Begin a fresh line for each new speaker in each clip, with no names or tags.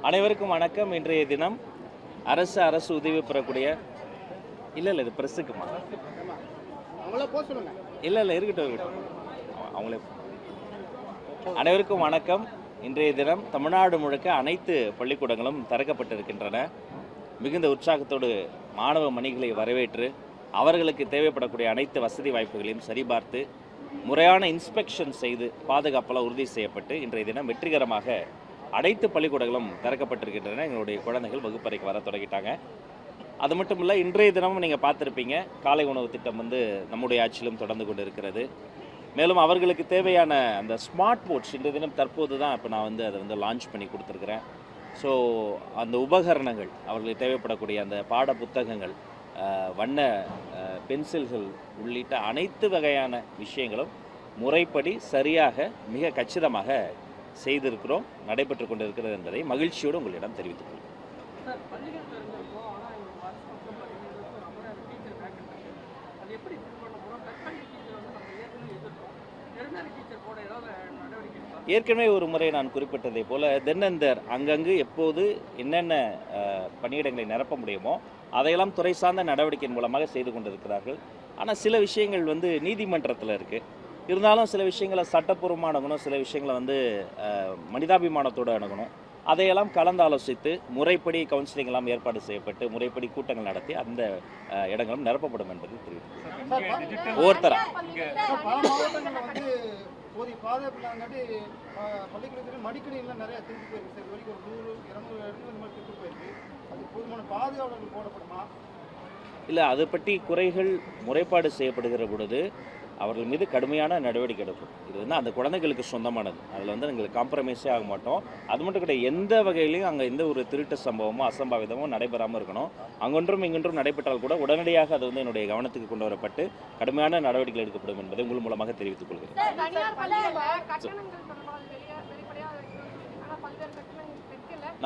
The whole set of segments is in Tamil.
அனைவருக்கும் வணக்கம். இன்றைய தினம் அரசு உதவி பெறக்கூடிய இல்லை இது பிரஸுக்குமா இல்லை இருக்கட்டும் அவங்களே. அனைவருக்கும் வணக்கம். இன்றைய தினம் தமிழ்நாடு முழுக்க அனைத்து பள்ளிக்கூடங்களும் திறக்கப்பட்டிருக்கின்றன. மிகுந்த உற்சாகத்தோடு மாணவ மணிகளை வரவேற்று அவர்களுக்கு தேவைப்படக்கூடிய அனைத்து வசதி வாய்ப்புகளையும் சரிபார்த்து முறையான இன்ஸ்பெக்ஷன் செய்து பாதுகாப்பெல்லாம் உறுதி செய்யப்பட்டு இன்றைய தினம் வெற்றிகரமாக அனைத்து பள்ளிக்கூடங்களும் திறக்கப்பட்டிருக்கின்றன. எங்களுடைய குழந்தைகள் வகுப்பறைக்கு வர தொடங்கிட்டாங்க. அது மட்டும் இல்லை, இன்றைய தினமும் நீங்கள் பார்த்துருப்பீங்க, காலை உணவு திட்டம் நம்முடைய ஆட்சியிலும் தொடர்ந்து கொண்டு இருக்கிறது. மேலும் அவர்களுக்கு தேவையான அந்த ஸ்மார்ட் போர்ட்ஸ் இன்றைய தினம் தற்போது தான் இப்போ நான் அதை லான்ச் பண்ணி கொடுத்துருக்குறேன். ஸோ அந்த உபகரணங்கள், அவர்களுக்கு தேவைப்படக்கூடிய அந்த பாட புத்தகங்கள், வண்ண பென்சில்கள் உள்ளிட்ட அனைத்து வகையான விஷயங்களும் முறைப்படி சரியாக மிக கச்சிதமாக செய்திருக்கிறோம், நடைபெற்று கொண்டிருக்கிறது என்பதை மகிழ்ச்சியோடு உங்களிடம் தெரிவித்துக் கொள்கிறேன். ஏற்கனவே ஒரு முறை நான் குறிப்பிட்டதை போல தென்னந்தர் அங்கங்கு எப்போது என்னென்ன பணியிடங்களை நிரப்ப முடியுமோ அதையெல்லாம் துறை சார்ந்த நடவடிக்கையின் மூலமாக செய்து கொண்டிருக்கிறார்கள். ஆனால் சில விஷயங்கள் நீதிமன்றத்தில் இருக்குது. இருந்தாலும் சில விஷயங்களை சட்டப்பூர்வமாக அணுகணும், சில விஷயங்களை மனிதாபிமானத்தோடு அணுகணும். அதையெல்லாம் கலந்து ஆலோசித்து முறைப்படி கவுன்சிலிங் எல்லாம் ஏற்பாடு செய்யப்பட்டு முறைப்படி கூட்டங்கள் நடத்தி அந்த இடங்களும் நிரப்பப்படும் என்பதை தெரிவித்துள்ளேன். ஒவ்வொருத்தரா இல்லை, அதை பற்றி குறைகள் முறைப்பாடு செய்யப்படுகிற பொழுது அவர்கள் மீது கடுமையான நடவடிக்கை எடுக்கும். இது அந்த குழந்தைகளுக்கு சொந்தமானது. அதில் எங்களுக்கு காம்ப்ரமைஸே ஆக மாட்டோம். அது மட்டும் கிடையாது, எந்த வகையிலையும் அங்கே எந்த ஒரு திருட்டு சம்பவமோ அசம்பாவிதமோ நடைபெறாமல் இருக்கணும். அங்கொன்றும் இங்கொன்றும் நடைபெற்றால் கூட உடனடியாக அது என்னுடைய கவனத்துக்கு கொண்டு வரப்பட்டு கடுமையான நடவடிக்கைகள் எடுக்கப்படும் என்பதை உங்கள் மூலமாக தெரிவித்துக் கொள்கிறேன்.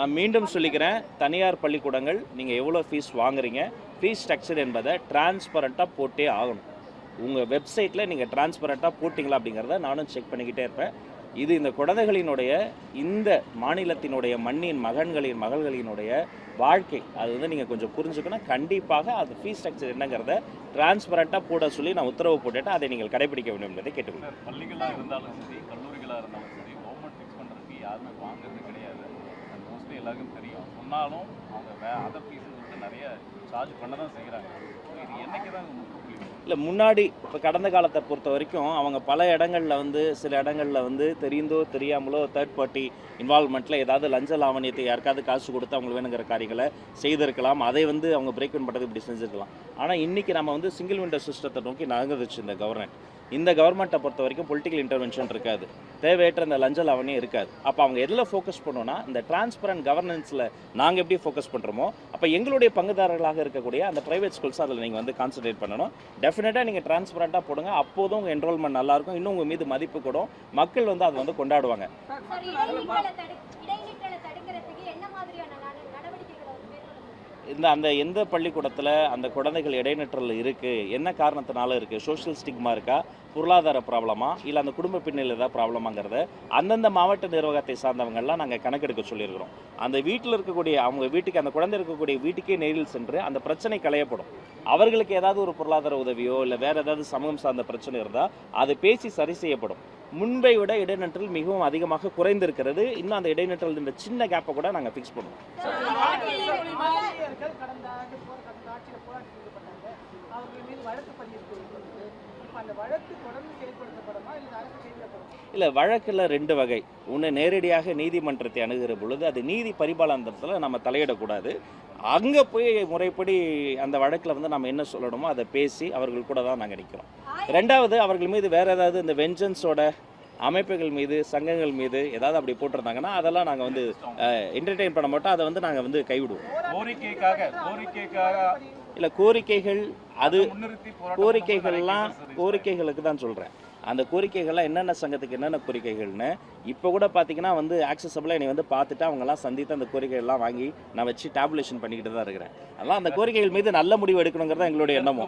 நான் மீண்டும் சொல்லிக்கிறேன், தனியார் பள்ளிக்கூடங்கள் நீங்கள் எவ்வளோ ஃபீஸ் வாங்குறீங்க, ஃபீஸ் ஸ்ட்ரக்சர் என்பதை டிரான்ஸ்பரண்ட்டாக போட்டே ஆகணும். உங்கள் வெப்சைட்டில் நீங்கள் டிரான்ஸ்பரண்ட்டாக போட்டிங்களா அப்படிங்கிறத நானும் செக் பண்ணிக்கிட்டே இருப்பேன். இது இந்த குழந்தைகளினுடைய, இந்த மாநிலத்தினுடைய மண்ணின் மகள்களினுடைய வாழ்க்கை. அது நீங்கள் கொஞ்சம் புரிஞ்சுக்கணும். கண்டிப்பாக அது ஃபீஸ் ஸ்ட்ரக்சர் என்னங்கிறத டிரான்ஸ்பரண்ட்டாக போட சொல்லி நான் உத்தரவு போட்டுட்டு அதை நீங்கள் கடைபிடிக்க வேண்டும் என்பதை கேட்டுக்கொள்கிறேன்.
பள்ளிகளாக இருந்தாலும் சரி, கல்லூரிகளாக இருந்தாலும் சரி, கவர்மெண்ட் ஃபிக்ஸ் பண்ணுறதுக்கு யாருமே வாங்குறது கிடையாது. அது மோஸ்ட்லி எல்லாருக்கும் தெரியும். சொன்னாலும் அவங்க அதர் ஃபீஸஸ் நிறைய சார்ஜ் பண்ண தான் செய்கிறாங்க. இது என்னைக்கு தான்
இல்லை, முன்னாடி இப்போ கடந்த காலத்தை பொறுத்த வரைக்கும் அவங்க பல இடங்களில் சில இடங்களில் தெரிந்தோ தெரியாமலோ தேர்ட் பார்ட்டி இன்வால்மெண்ட்டில் ஏதாவது லஞ்ச லாவணியத்தை யாருக்காவது காசு கொடுத்து அவங்களுக்கு வேணுங்கிற காரியங்களை செய்திருக்கலாம். அதை அவங்க பிரேக் இன் பண்ணுறது இப்படி செஞ்சுருக்கலாம். ஆனால் இன்றைக்கி நம்ம சிங்கிள் விண்டோ சிஸ்டத்தை நோக்கி நகர்ந்துச்சு இந்த கவர்மெண்ட். இந்த கவர்மெண்ட்டை பொறுத்த வரைக்கும் பொலிட்டிக்கல் இன்டர்வென்ஷன் இருக்காது, தேவையற்ற இந்த லஞ்ச லாவணியும் இருக்காது. அப்போ அவங்க எதில் ஃபோக்கஸ் பண்ணோன்னா இந்த டிரான்ஸ்பரண்ட் கவர்னன்ஸில் நாங்கள் எப்படி ஃபோக்கஸ் பண்ணுறோமோ அப்போ எங்களுடைய பங்குதாரர்களாக இருக்கக்கூடிய அந்த ப்ரைவேட் ஸ்கூல்ஸ் அதில் நீங்கள் கான்சன்ட்ரேட் பண்ணணும். டெஃபினட்டாக நீங்கள் டிரான்ஸ்பரண்ட்டாக போடுங்க. அப்போதும் உங்கள் என்ரோல்மெண்ட் நல்லாயிருக்கும், இன்னும் உங்கள் மீது மதிப்பு கூடும், மக்கள் அதை கொண்டாடுவாங்க. எந்த பள்ளிக்கூடத்தில் அந்த குழந்தைகள் இடைநிற்றல் இருக்குது, என்ன காரணத்தினால இருக்குது, சோஷியல் ஸ்டிக்மா இருக்கா, பொருளாதார ப்ராப்ளமா, இல்லை அந்த குடும்ப பின்னணியில் ஏதாவது ப்ராப்ளமாங்கிறத அந்தந்த மாவட்ட நிர்வாகத்தை சார்ந்தவங்கள்லாம் நாங்கள் கணக்கெடுக்க சொல்லியிருக்கிறோம். அந்த வீட்டில் இருக்கக்கூடிய அவங்க வீட்டுக்கு, அந்த குழந்தை இருக்கக்கூடிய வீட்டுக்கே நேரில் சென்று அந்த பிரச்சனை களையப்படும். அவர்களுக்கு ஏதாவது ஒரு பொருளாதார உதவியோ இல்லை வேறு ஏதாவது சமூகம் சார்ந்த பிரச்சனை இருந்தால் அது பேசி சரி செய்யப்படும். முன்பை விட இடைநிற்றல் மிகவும் அதிகமாக குறைந்திருக்கிறது. இன்னும் அந்த இடைநிற்றல் இந்த சின்ன கேப்பை கூட நாங்கள் ஃபிக்ஸ் பண்ணுவோம். இல்லை, வழக்கில் ரெண்டு வகை. ஒன்று, நேரடியாக நீதிமன்றத்தை அணுகிற பொழுது அது நீதி பரிபாலனத்தில் நம்ம தலையிடக்கூடாது. அங்கே போய் முறைப்படி அந்த வழக்கில் நம்ம என்ன சொல்லணுமோ அதை பேசி அவர்கள் கூட தான் நாங்கள் நிற்கிறோம். ரெண்டாவது, அவர்கள் மீது வேறு ஏதாவது இந்த வெஞ்சன்ஸோட அமைப்புகள் மீது, சங்கங்கள் மீது ஏதாவது அப்படி போட்டிருந்தாங்கன்னா அதெல்லாம் நாங்கள் என்டர்டெயின் பண்ண மாட்டோம். அதை நாங்கள் கைவிடுவோம். இல்லை, கோரிக்கைகள் அது கோரிக்கைகளுக்கு தான் சொல்கிறேன். அந்த கோரிக்கைகள்லாம் என்னென்ன சங்கத்துக்கு என்னென்ன கோரிக்கைகள்னு இப்போ கூட பார்த்தீங்கன்னா ஆக்சசபிளாக என்னை பார்த்துட்டு அவங்கெல்லாம் சந்தித்து அந்த கோரிக்கைகள்லாம் வாங்கி நான் வச்சு டேபுலேஷன் பண்ணிக்கிட்டு தான் இருக்கிறேன். அதெல்லாம் அந்த கோரிக்கைகள் மீது நல்ல முடிவு எடுக்கணுங்கிறது எங்களுடைய எண்ணமும்.